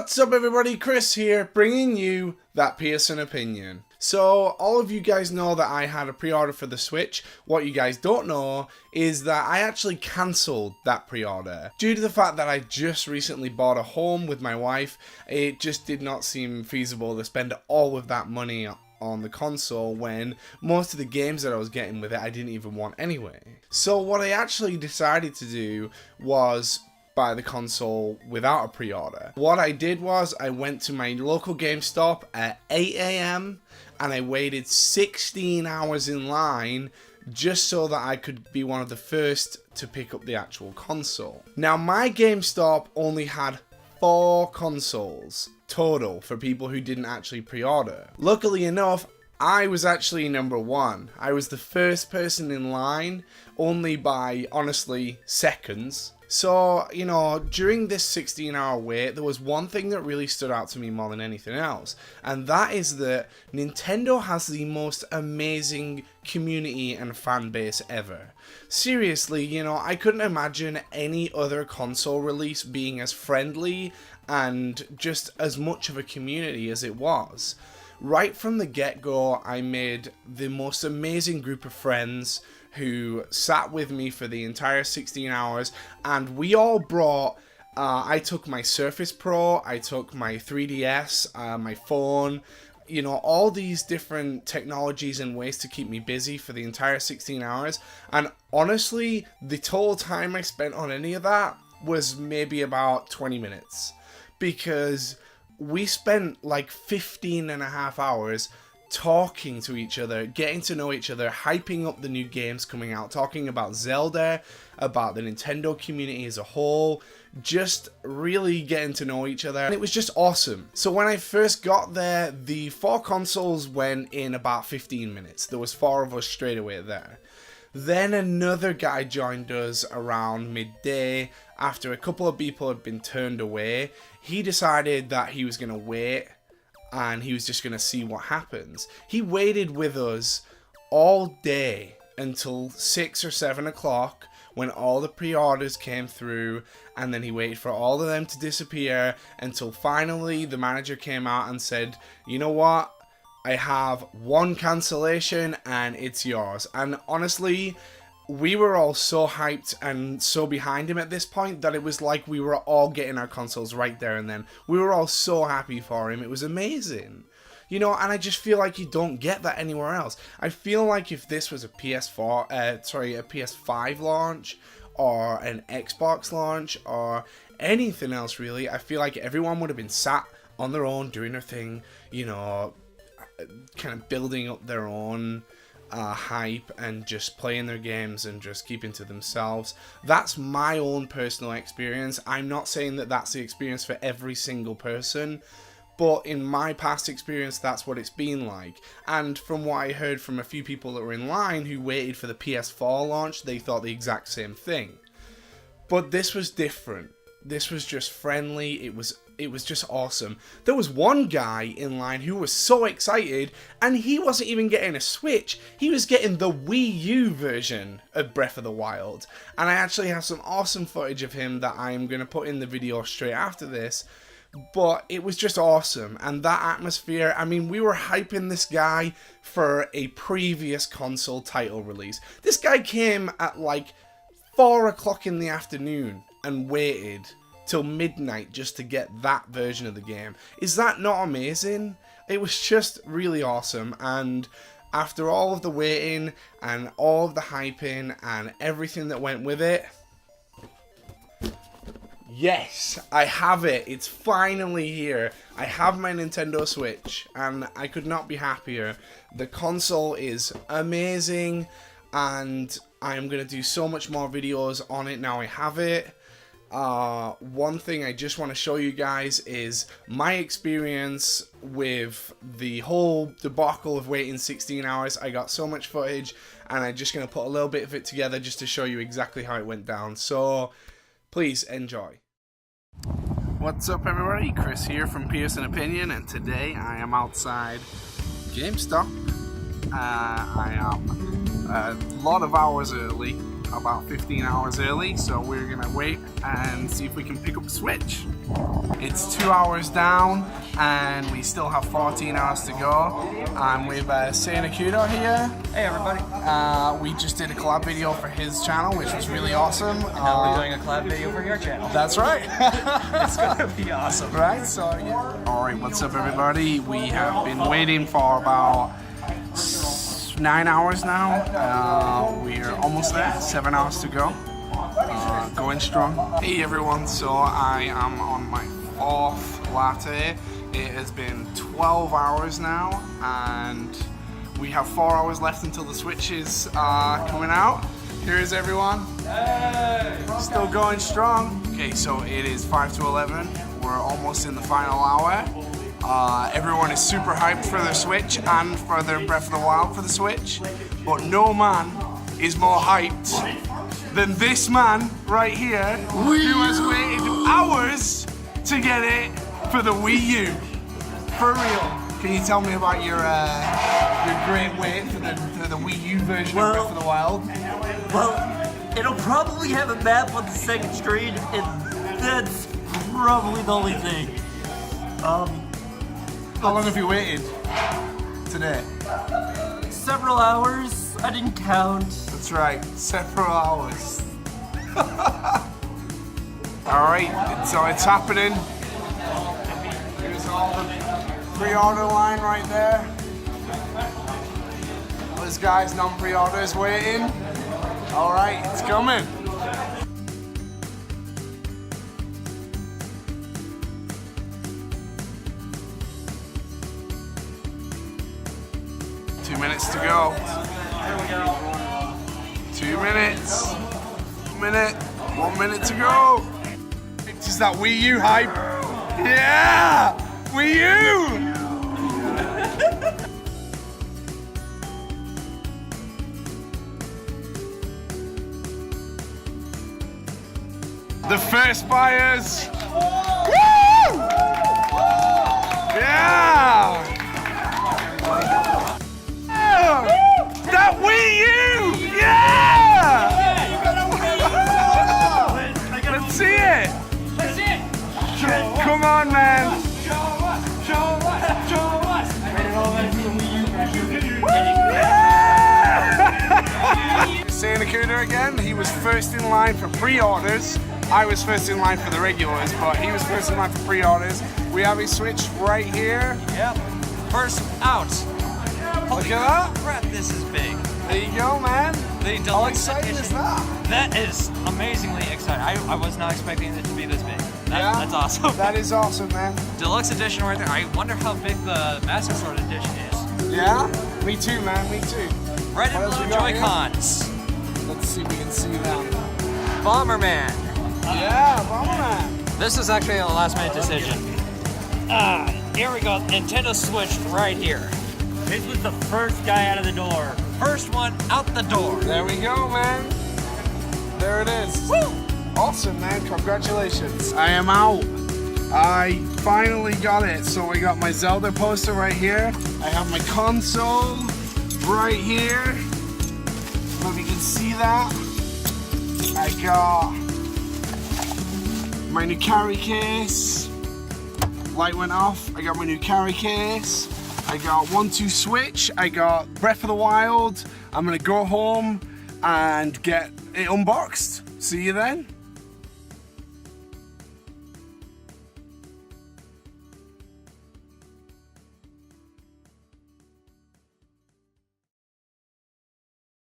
What's up everybody, Chris here, bringing you that Pearson opinion. So, all of you guys know that I had a pre-order for the Switch. What you guys don't know is that I actually cancelled that pre-order. Due to the fact that I just recently bought a home with my wife, it just did not seem feasible to spend all of that money on the console when most of the games that I was getting with it I didn't even want anyway. So what I actually decided to do was buy the console without a pre-order. What I did was I went to my local Gamestop at 8 AM and I waited 16 hours in line just so that I could be one of the first to pick up the actual console. Now my Gamestop only had 4 consoles total for people who didn't actually pre-order. Luckily enough, I was actually number 1. I was the first person in line, only by, honestly, seconds. So, you know, during this 16-hour wait, there was one thing that really stood out to me more than anything else, and that is that Nintendo has the most amazing community and fan base ever. Seriously, you know, I couldn't imagine any other console release being as friendly and just as much of a community as it was. Right from the get-go, I made the most amazing group of friends who sat with me for the entire 16 hours, and we all brought, I took my Surface Pro, I took my 3DS, my phone, you know, all these different technologies and ways to keep me busy for the entire 16 hours, and honestly, the total time I spent on any of that was maybe about 20 minutes, because we spent like 15 and a half hours talking to each other, getting to know each other, hyping up the new games coming out, talking about Zelda, about the Nintendo community as a whole, just really getting to know each other, and it was just awesome. So when I first got there, the 4 consoles went in about 15 minutes. There was 4 of us straight away there. Then another guy joined us around midday. After a couple of people had been turned away, he decided that he was going to wait and he was just going to see what happens. He waited with us all day until 6 or 7 o'clock when all the pre-orders came through, and then he waited for all of them to disappear until finally the manager came out and said, you know what? I have 1 cancellation and it's yours. And honestly, we were all so hyped and so behind him at this point that it was like we were all getting our consoles right there and then. We were all so happy for him. It was amazing. You know, and I just feel like you don't get that anywhere else. I feel like if this was a PS5 launch or an Xbox launch or anything else really, I feel like everyone would have been sat on their own doing their thing, you know, kind of building up their own hype and just playing their games and just keeping to themselves. That's my own personal experience. I'm not saying that that's the experience for every single person, but in my past experience, that's what it's been like. And from what I heard from a few people that were in line who waited for the PS4 launch, they thought the exact same thing. But this was different. This was just friendly. It was just awesome. There was one guy in line who was so excited, and he wasn't even getting a Switch. He was getting the Wii U version of Breath of the Wild. And I actually have some awesome footage of him that I'm going to put in the video straight after this. But it was just awesome. And that atmosphere, I mean, we were hyping this guy for a previous console title release. This guy came at like 4 o'clock in the afternoon and waited till midnight just to get that version of the game. Is that not amazing? It was just really awesome, and after all of the waiting and all of the hyping and everything that went with it, yes, I have it. It's finally here. I have my Nintendo Switch and I could not be happier. The console is amazing and I'm going to do so much more videos on it now I have it. One thing I just want to show you guys is my experience with the whole debacle of waiting 16 hours. I got so much footage and I'm just going to put a little bit of it together just to show you exactly how it went down. So please enjoy. What's up everybody, Chris here from Pearson Opinion, and today I am outside Gamestop. I am a lot of hours early. about 15 hours early, so we're gonna wait and see if we can pick up the Switch. It's 2 hours down and we still have 14 hours to go. I'm with Kudo here. Hey everybody. We just did a collab video for his channel, which was really awesome. Now we're doing a collab video for your channel. That's right. It's gonna be awesome. Right, so yeah. Alright, what's up everybody? We have been waiting for about 9 hours now. We're almost there, 7 hours to go. Going strong. Hey everyone, so I am on my 4th latte. It has been 12 hours now and we have 4 hours left until the Switch is coming out. Here is everyone. Hey. Still going strong. Okay, so it is 5 to 11. We're almost in the final hour. Everyone is super hyped for their Switch and for their Breath of the Wild for the Switch, but no man is more hyped than this man right here who has waited hours to get it for the Wii U. For real. Can you tell me about your great wait for the Wii U version of Breath of the Wild? Well, it'll probably have a map on the second screen, and that's probably the only thing. How long have you waited today? Several hours. I didn't count. That's right, several hours. Alright, so it's happening. Here's all the pre-order line right there. Those guys non-pre-orders waiting. Alright, it's coming. Two minutes to go. Here we go. 2 minutes. 1 minute to go. It's just that Wii U hype. Yeah! Wii U! The first buyers. Woo! Yeah! That Wii U! Yeah! Let's see it! Let's see it! Come on, man! Show us! Show us! Show us! I made it all the way to the Wii U version. Saying Akuda again, he was first in line for pre-orders. I was first in line for the regulars, but he was first in line for pre-orders. We have his Switch right here. Yep. First out. Look at that. Crap, this is big. There you go, man. The How deluxe exciting edition. is that? That is amazingly exciting. I was not expecting it to be this big. That's awesome. That is awesome, man. Deluxe edition right there. I wonder how big the Master Sword edition is. Yeah? Me too, man. Me too. Red and What else blue we got here? Joy-Cons. Let's see if we can see them. Bomberman. Yeah, Bomberman. This is actually a last minute decision. Here we go. Nintendo Switch right here. This was the first guy out of the door. First one out the door. There we go, man. There it is. Woo! Awesome, man. Congratulations. I am out. I finally got it. So we got my Zelda poster right here. I have my console right here. I don't know if you can see that. I got my new carry case. Light went off. I got my new carry case. I got 1-2 Switch. I got Breath of the Wild. I'm gonna go home and get it unboxed. See you then.